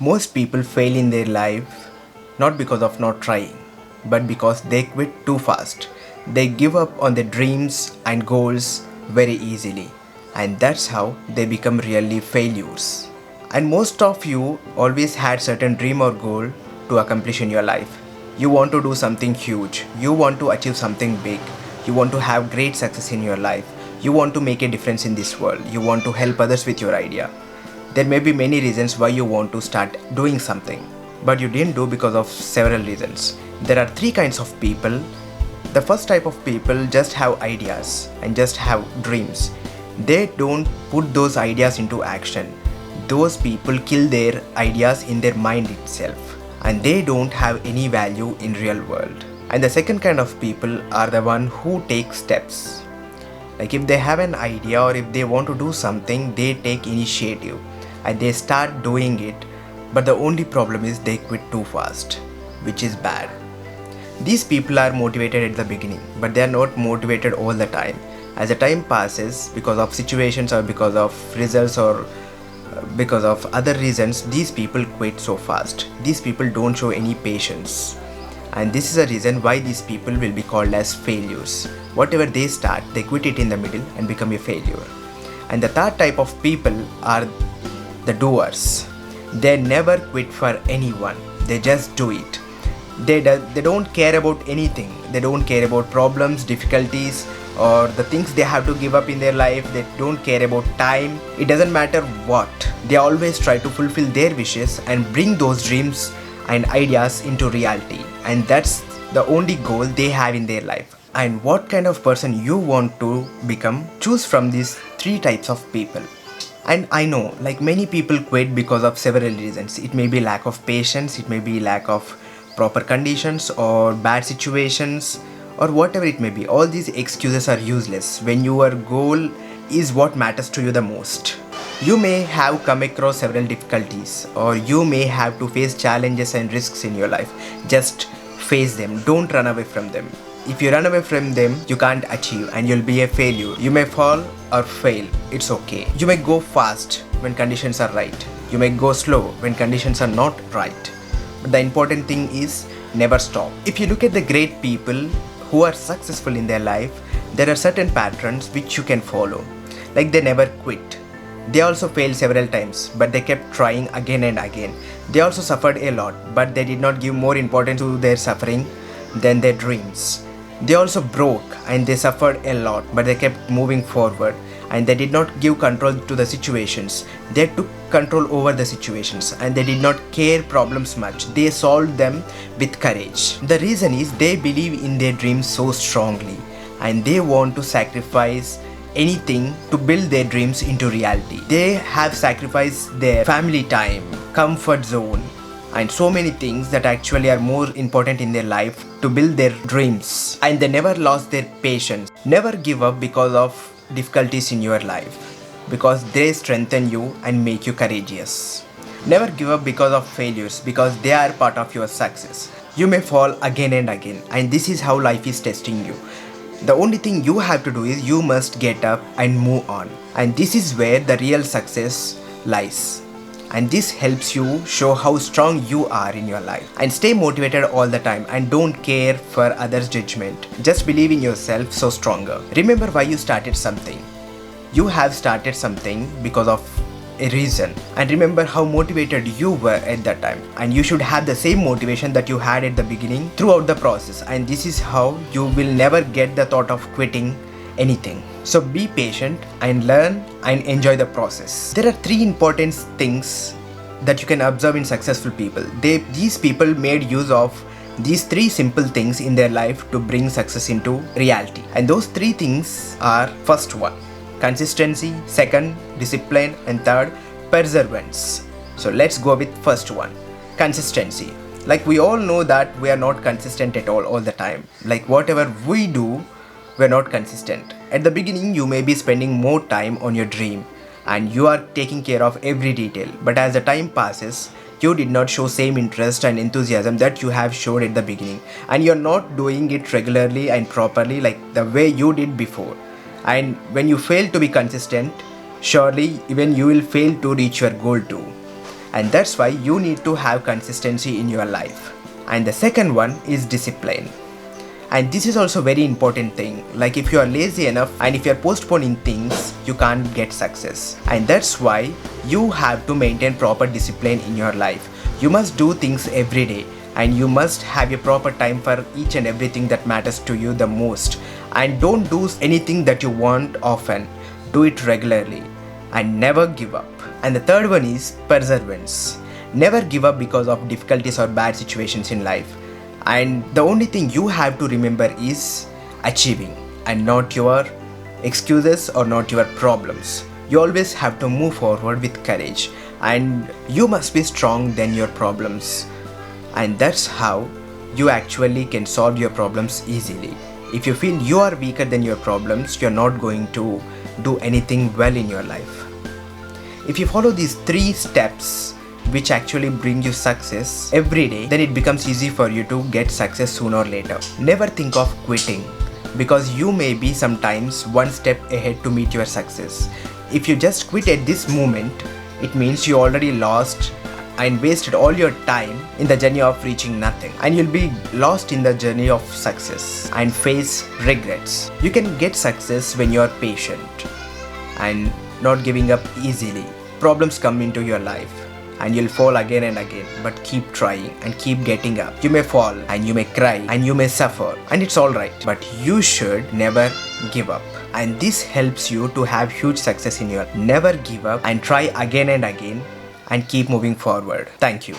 Most people fail in their life not because of not trying, but because they quit too fast. They give up on their dreams and goals very easily, and that's how they become really failures. And most of you always had certain dream or goal to accomplish in your life. You want to do something huge, you want to achieve something big, you want to have great success in your life, you want to make a difference in this world, you want to help others with your idea. There may be many reasons why you want to start doing something, but you didn't do because of several reasons. There are three kinds of people. The first type of people just have ideas and just have dreams. They don't put those ideas into action. Those people kill their ideas in their mind itself, and they don't have any value in real world. And the second kind of people are the one who take steps. Like if they have an idea or if they want to do something, they take initiative and they start doing it, but the only problem is they quit too fast, which is bad. These people are motivated at the beginning, but they are not motivated all the time. As the time passes, because of situations or because of results or because of other reasons, these people quit so fast. These people don't show any patience, and this is a reason why these people will be called as failures. Whatever they start, they quit it in the middle and become a failure. And the third type of people are the doers. They never quit for anyone, they just do it. They don't care about anything. They don't care about problems, difficulties, or the things they have to give up in their life. They don't care about time. It doesn't matter what. They always try to fulfill their wishes and bring those dreams and ideas into reality. And that's the only goal they have in their life. And what kind of person you want to become, choose from these three types of people. And I know, like many people quit because of several reasons. It may be lack of patience, it may be lack of proper conditions or bad situations or whatever it may be. All these excuses are useless when your goal is what matters to you the most. You may have come across several difficulties or you may have to face challenges and risks in your life. Just face them, don't run away from them. If you run away from them, you can't achieve and you'll be a failure. You may fall or fail, it's okay. You may go fast when conditions are right. You may go slow when conditions are not right. But the important thing is never stop. If you look at the great people who are successful in their life, there are certain patterns which you can follow. Like they never quit. They also failed several times, but they kept trying again and again. They also suffered a lot, but they did not give more importance to their suffering than their dreams. They also broke and they suffered a lot, but they kept moving forward and they did not give control to the situations. They took control over the situations and they did not care problems much. They solved them with courage. The reason is they believe in their dreams so strongly and they want to sacrifice anything to build their dreams into reality. They have sacrificed their family time, comfort zone, and so many things that actually are more important in their life to build their dreams. And they never lost their patience. Never give up because of difficulties in your life, because they strengthen you and make you courageous. Never give up because of failures, because they are part of your success. You may fall again and again, and this is how life is testing you. The only thing you have to do is you must get up and move on. And this is where the real success lies. And this helps you show how strong you are in your life. And stay motivated all the time and don't care for others' judgment. Just believe in yourself so stronger. Remember why you started something. You have started something because of a reason. And remember how motivated you were at that time. And you should have the same motivation that you had at the beginning throughout the process. And this is how you will never get the thought of quitting anything. So be patient and learn and enjoy the process. There are three important things that you can observe in successful people. These people made use of these three simple things in their life to bring success into reality. And those three things are: first one, consistency; second, discipline; and third, perseverance. So let's go with first one, consistency. Like we all know that we are not consistent at all the time. Like whatever we do, we're not consistent. At the beginning, you may be spending more time on your dream and you are taking care of every detail. But as the time passes, you did not show same interest and enthusiasm that you have showed at the beginning. And you're not doing it regularly and properly like the way you did before. And when you fail to be consistent, surely even you will fail to reach your goal too. And that's why you need to have consistency in your life. And the second one is discipline. And this is also very important thing. Like if you are lazy enough and if you are postponing things, you can't get success. And that's why you have to maintain proper discipline in your life. You must do things every day, and you must have a proper time for each and everything that matters to you the most. And don't do anything that you want often. Do it regularly and never give up. And the third one is perseverance. Never give up because of difficulties or bad situations in life. And the only thing you have to remember is achieving, and not your excuses or not your problems. You always have to move forward with courage, and you must be strong than your problems. And that's how you actually can solve your problems easily. If you feel you are weaker than your problems, you're not going to do anything well in your life. If you follow these 3 steps, which actually bring you success every day, then it becomes easy for you to get success sooner or later. Never think of quitting, because you may be sometimes one step ahead to meet your success. If you just quit at this moment, it means you already lost and wasted all your time in the journey of reaching nothing, and you'll be lost in the journey of success and face regrets. You can get success when you're patient and not giving up easily. Problems come into your life and you'll fall again and again, but keep trying and keep getting up. You may fall and you may cry and you may suffer, and it's alright, but you should never give up. And this helps you to have huge success in your life. Never give up and try again and again and keep moving forward. Thank you.